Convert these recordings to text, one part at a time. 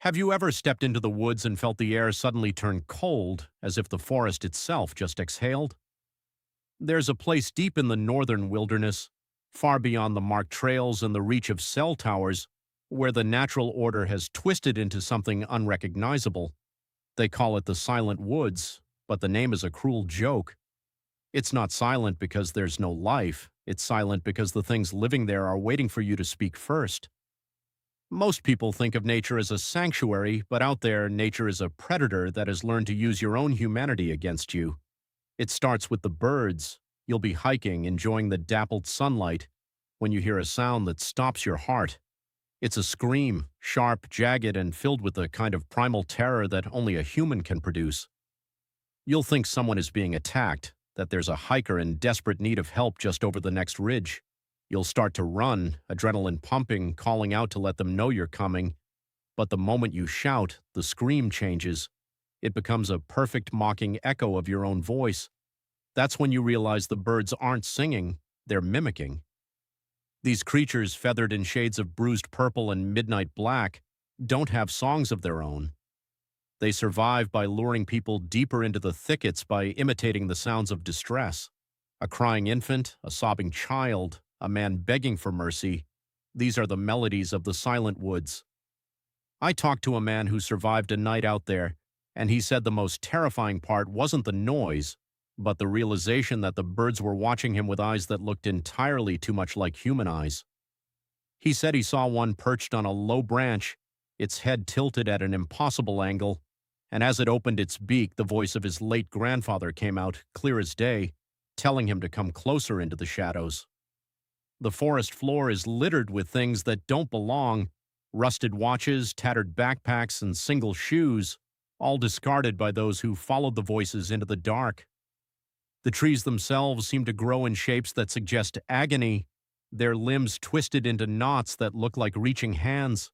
Have you ever stepped into the woods and felt the air suddenly turn cold, as if the forest itself just exhaled? There's a place deep in the northern wilderness, far beyond the marked trails and the reach of cell towers, where the natural order has twisted into something unrecognizable. They call it the Silent Woods, but the name is a cruel joke. It's not silent because there's no life, it's silent because the things living there are waiting for you to speak first. Most people think of nature as a sanctuary, but out there, nature is a predator that has learned to use your own humanity against you. It starts with the birds. You'll be hiking, enjoying the dappled sunlight, when you hear a sound that stops your heart. It's a scream, sharp, jagged, and filled with the kind of primal terror that only a human can produce. You'll think someone is being attacked, that there's a hiker in desperate need of help just over the next ridge. You'll start to run, adrenaline pumping, calling out to let them know you're coming. But the moment you shout, the scream changes. It becomes a perfect mocking echo of your own voice. That's when you realize the birds aren't singing, they're mimicking. These creatures, feathered in shades of bruised purple and midnight black, don't have songs of their own. They survive by luring people deeper into the thickets by imitating the sounds of distress. A crying infant, a sobbing child, a man begging for mercy. These are the melodies of the Silent Woods. I talked to a man who survived a night out there, and he said the most terrifying part wasn't the noise, but the realization that the birds were watching him with eyes that looked entirely too much like human eyes. He said he saw one perched on a low branch, its head tilted at an impossible angle, and as it opened its beak, the voice of his late grandfather came out, clear as day, telling him to come closer into the shadows. The forest floor is littered with things that don't belong: rusted watches, tattered backpacks, and single shoes, all discarded by those who followed the voices into the dark. The trees themselves seem to grow in shapes that suggest agony, their limbs twisted into knots that look like reaching hands.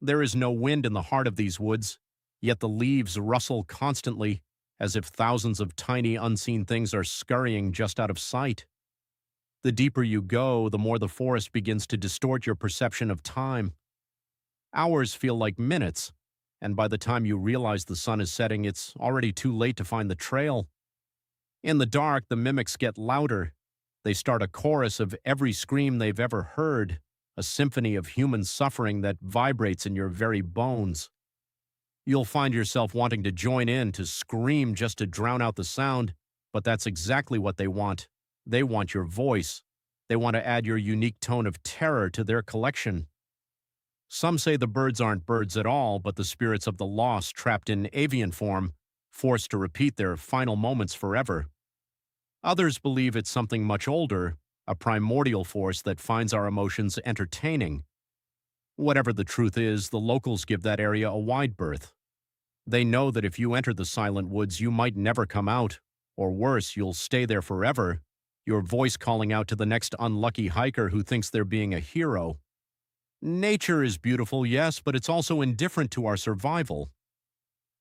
There is no wind in the heart of these woods, yet the leaves rustle constantly, as if thousands of tiny unseen things are scurrying just out of sight. The deeper you go, the more the forest begins to distort your perception of time. Hours feel like minutes, and by the time you realize the sun is setting, it's already too late to find the trail. In the dark, the mimics get louder. They start a chorus of every scream they've ever heard, a symphony of human suffering that vibrates in your very bones. You'll find yourself wanting to join in, to scream just to drown out the sound, but that's exactly what they want. They want your voice. They want to add your unique tone of terror to their collection. Some say the birds aren't birds at all, but the spirits of the lost trapped in avian form, forced to repeat their final moments forever. Others believe it's something much older, a primordial force that finds our emotions entertaining. Whatever the truth is, the locals give that area a wide berth. They know that if you enter the Silent Woods, you might never come out, or worse, you'll stay there forever, your voice calling out to the next unlucky hiker who thinks they're being a hero. Nature is beautiful, yes, but it's also indifferent to our survival.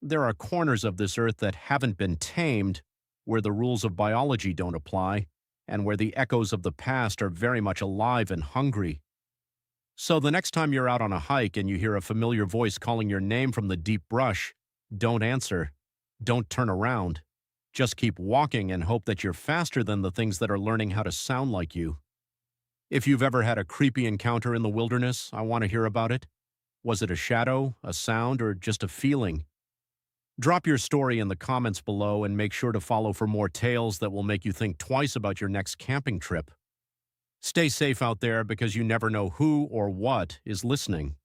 There are corners of this earth that haven't been tamed, where the rules of biology don't apply, and where the echoes of the past are very much alive and hungry. So the next time you're out on a hike and you hear a familiar voice calling your name from the deep brush, don't answer. Don't turn around. Just keep walking and hope that you're faster than the things that are learning how to sound like you. If you've ever had a creepy encounter in the wilderness, I want to hear about it. Was it a shadow, a sound, or just a feeling? Drop your story in the comments below and make sure to follow for more tales that will make you think twice about your next camping trip. Stay safe out there because you never know who or what is listening.